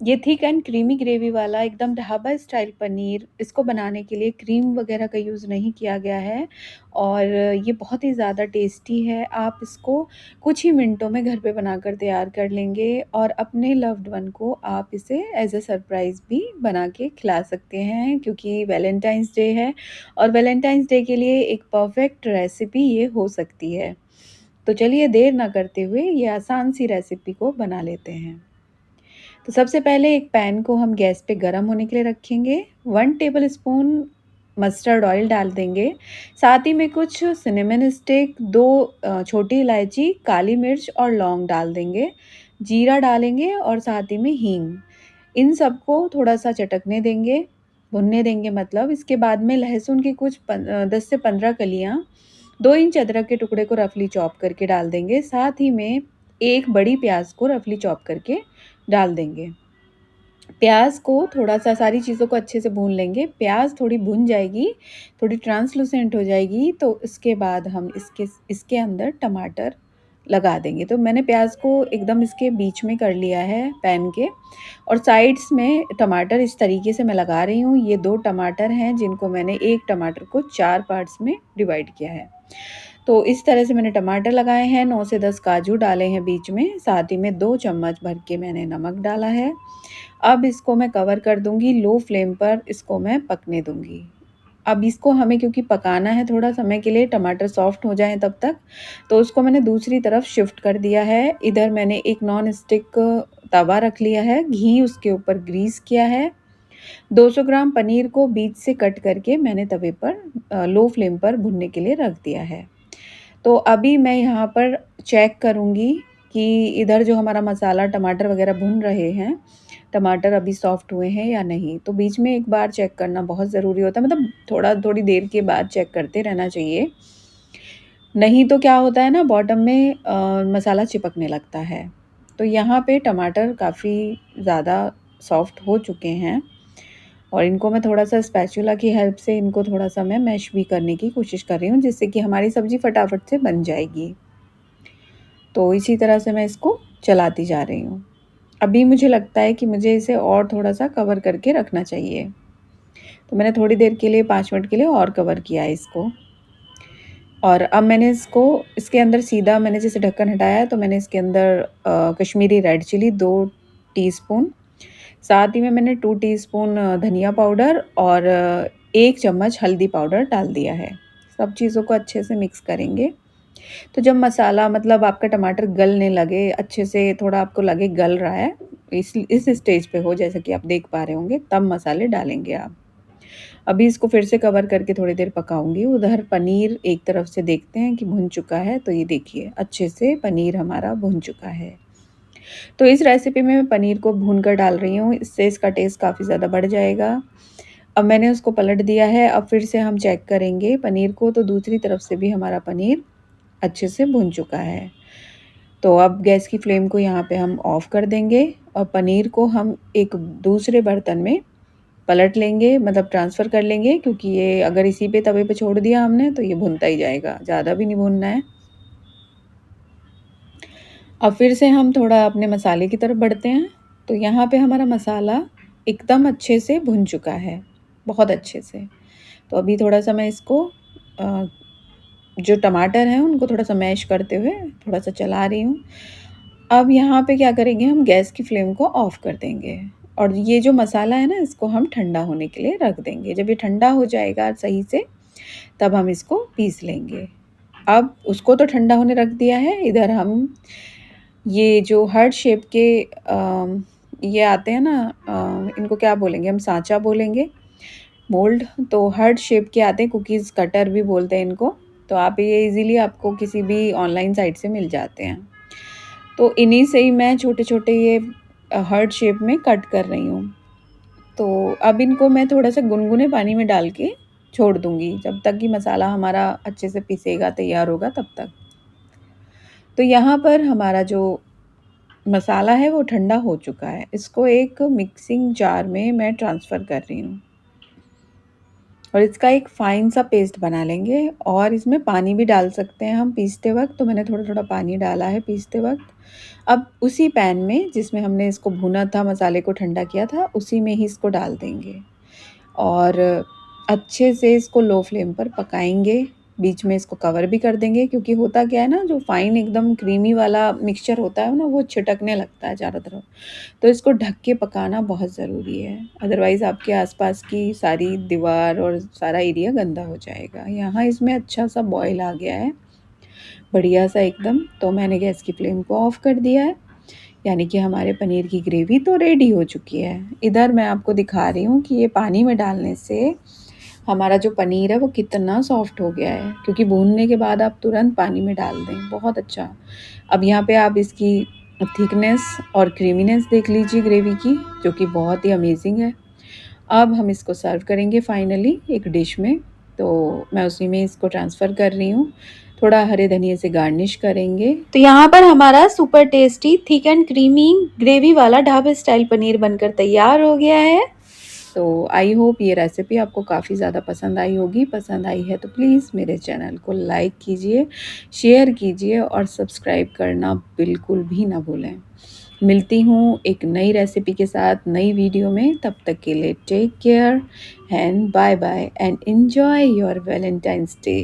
ये thick and creamy gravy वाला एकदम ढाबा स्टाइल पनीर, इसको बनाने के लिए क्रीम वगैरह का यूज़ नहीं किया गया है और ये बहुत ही ज़्यादा टेस्टी है। आप इसको कुछ ही मिनटों में घर पे बनाकर तैयार कर लेंगे और अपने लव्ड वन को आप इसे एज़ अ सरप्राइज़ भी बना के खिला सकते हैं, क्योंकि वैलेंटाइन्स डे है और वैलेंटाइन्स डे के लिए एक परफेक्ट रेसिपी ये हो सकती है। तो चलिए देर ना करते हुए ये आसान सी रेसिपी को बना लेते हैं। तो सबसे पहले एक पैन को हम गैस पे गरम होने के लिए रखेंगे। 1 टेबलस्पून मस्टर्ड ऑयल डाल देंगे। साथ ही में कुछ सिनेमन स्टिक, 2 छोटी इलायची, काली मिर्च और लौंग डाल देंगे। जीरा डालेंगे और साथ ही में हींग। इन सबको थोड़ा-सा चटकने देंगे, भुनने देंगे मतलब। इसके बाद में लहसुन की कुछ 10 से 15 कलियाँ, 2 इंच अदरक के टुकड़े को रफली चॉप करके डाल देंगे। साथ ही में 1 बड़ी प्याज़ को रफली चॉप करके डाल देंगे। प्याज़ को थोड़ा-सा सारी चीज़ों को अच्छे से भून लेंगे। प्याज़ थोड़ी भुन जाएगी, थोड़ी ट्रांसलूसेंट हो जाएगी, तो इसके बाद हम इसके इसके अंदर टमाटर लगा देंगे। तो मैंने प्याज़ को एकदम इसके बीच में कर लिया है पैन के, और साइड्स में टमाटर इस तरीके से मैं लगा रही हूँ। ये 2 टमाटर हैं जिनको मैंने 1 टमाटर को 4 पार्ट्स में डिवाइड किया है। तो इस तरह से मैंने टमाटर लगाए हैं, 9 से 10 काजू डाले हैं बीच में, साथ ही में 2 चम्मच भर के मैंने नमक डाला है। अब इसको मैं कवर कर दूँगी, लो फ्लेम पर इसको मैं पकने दूँगी। अब इसको हमें क्योंकि पकाना है थोड़ा समय के लिए, टमाटर सॉफ्ट हो जाएँ तब तक, तो उसको मैंने दूसरी तरफ शिफ्ट कर दिया है। इधर मैंने एक नॉन स्टिक तवा रख लिया है, घी उसके ऊपर ग्रीस किया है। 200 ग्राम पनीर को बीच से कट करके मैंने तवे पर लो फ्लेम पर भुनने के लिए रख दिया है। तो अभी मैं यहाँ पर चेक करूँगी कि इधर जो हमारा मसाला टमाटर वग़ैरह भुन रहे हैं, टमाटर अभी सॉफ्ट हुए हैं या नहीं। तो बीच में एक बार चेक करना बहुत ज़रूरी होता है, मतलब थोड़ी देर के बाद चेक करते रहना चाहिए। नहीं तो क्या होता है ना, बॉटम में मसाला चिपकने लगता है। तो यहाँ पे टमाटर काफ़ी ज़्यादा सॉफ्ट हो चुके हैं और इनको मैं थोड़ा-सा स्पैचुला की हेल्प से इनको थोड़ा-सा मैं मैश भी करने की कोशिश कर रही हूँ, जिससे कि हमारी सब्ज़ी फटाफट से बन जाएगी। तो इसी तरह से मैं इसको चलाती जा रही हूँ। अभी मुझे लगता है कि मुझे इसे और थोड़ा-सा कवर करके रखना चाहिए। तो मैंने थोड़ी देर के लिए 5 मिनट के लिए और कवर किया है इसको। और अब मैंने इसको इसके अंदर सीधा मैंने जैसे ढक्कन हटाया, तो मैंने इसके अंदर कश्मीरी रेड चिली 2 टीस्पून, साथ ही में मैंने 2 टीस्पून धनिया पाउडर और 1 चम्मच हल्दी पाउडर डाल दिया है। सब चीज़ों को अच्छे से मिक्स करेंगे। तो जब मसाला मतलब आपका टमाटर गलने लगे, अच्छे से थोड़ा आपको लगे गल रहा है, इस स्टेज पे हो जैसा कि आप देख पा रहे होंगे, तब मसाले डालेंगे आप। अभी इसको फिर से कवर करके थोड़ी देर पकाऊँगी। उधर पनीर एक तरफ से देखते हैं कि भुन चुका है, तो ये देखिए अच्छे से पनीर हमारा भुन चुका है। तो इस रेसिपी में मैं पनीर को भून कर डाल रही हूँ, इससे इसका टेस्ट काफ़ी ज़्यादा बढ़ जाएगा। अब मैंने उसको पलट दिया है, अब फिर से हम चेक करेंगे पनीर को, तो दूसरी तरफ से भी हमारा पनीर अच्छे से भुन चुका है। तो अब गैस की फ्लेम को यहाँ पे हम ऑफ़ कर देंगे और पनीर को हम एक दूसरे बर्तन में पलट लेंगे, मतलब ट्रांसफ़र कर लेंगे, क्योंकि ये अगर इसी पे तवे पे छोड़ दिया हमने तो ये भुनता ही जाएगा, ज़्यादा भी नहीं भूनना है। अब फिर से हम थोड़ा अपने मसाले की तरफ बढ़ते हैं। तो यहाँ पे हमारा मसाला एकदम अच्छे से भुन चुका है, बहुत अच्छे से। तो अभी थोड़ा-सा मैं इसको अ, जो टमाटर हैं उनको थोड़ा-सा मैश करते हुए थोड़ा-सा चला रही हूँ। अब यहाँ पे क्या करेंगे, हम गैस की फ्लेम को ऑफ़ कर देंगे और ये जो मसाला है ना, इसको हम ठंडा होने के लिए रख देंगे। जब ये ठंडा हो जाएगा सही से, तब हम इसको पीस लेंगे। अब उसको तो ठंडा होने रख दिया है, इधर हम ये जो हार्ट शेप के ये आते हैं ना, इनको क्या बोलेंगे हम, सांचा बोलेंगे, मोल्ड। तो हार्ट शेप के आते हैं, कुकीज़ कटर भी बोलते हैं इनको। तो आप ये इज़िली आपको किसी भी ऑनलाइन साइट से मिल जाते हैं। तो इन्हीं से ही मैं छोटे-छोटे ये हार्ट शेप में कट कर रही हूँ। तो अब इनको मैं थोड़ा-सा गुनगुने पानी में डाल के छोड़ दूँगी, जब तक कि मसाला हमारा अच्छे से पिसेगा, तैयार होगा तब तक। तो यहाँ पर हमारा जो मसाला है वो ठंडा हो चुका है। इसको एक मिक्सिंग जार में मैं ट्रांसफ़र कर रही हूँ। और इसका एक फ़ाइन सा पेस्ट बना लेंगे और इसमें पानी भी डाल सकते हैं हम पीसते वक़्त, तो मैंने थोड़ा-थोड़ा पानी डाला है पीसते वक़्त। अब उसी पैन में जिसमें हमने इसको भूना था, मसाले को ठंडा किया था, उसी में ही इसको डाल देंगे और अच्छे से इसको लो फ्लेम पर पकाएँगे। बीच में इसको कवर भी कर देंगे क्योंकि होता क्या है ना, जो फ़ाइन एकदम क्रीमी वाला मिक्सचर होता है ना, वो छिटकने लगता है चारों तरफ। तो इसको ढक के पकाना बहुत ज़रूरी है, अदरवाइज़ आपके आसपास की सारी दीवार और सारा एरिया गंदा हो जाएगा। यहाँ इसमें अच्छा सा बॉयल आ गया है, बढ़िया सा एकदम, तो मैंने गैस की फ्लेम को ऑफ़ कर दिया है, यानी कि हमारे पनीर की ग्रेवी तो रेडी हो चुकी है। इधर मैं आपको दिखा रही हूँ कि ये पानी में डालने से हमारा जो पनीर है वो कितना सॉफ्ट हो गया है, क्योंकि भूनने के बाद आप तुरंत पानी में डाल दें, बहुत अच्छा। अब यहाँ पे आप इसकी थिकनेस और क्रीमीनेस देख लीजिए ग्रेवी की, जो कि बहुत ही अमेजिंग है। अब हम इसको सर्व करेंगे फाइनली एक डिश में, तो मैं उसी में इसको ट्रांसफ़र कर रही हूँ। थोड़ा हरे धनिये से गार्निश करेंगे। तो यहाँ पर हमारा super tasty thick and creamy gravy वाला ढाबा स्टाइल पनीर बनकर तैयार हो गया है। तो आई होप ये रेसिपी आपको काफ़ी ज़्यादा पसंद आई होगी। पसंद आई है तो प्लीज़ मेरे चैनल को लाइक कीजिए, शेयर कीजिए और सब्सक्राइब करना बिल्कुल भी ना भूलें। मिलती हूँ एक नई रेसिपी के साथ नई वीडियो में, तब तक के लिए take care and bye bye and enjoy your Valentine's day.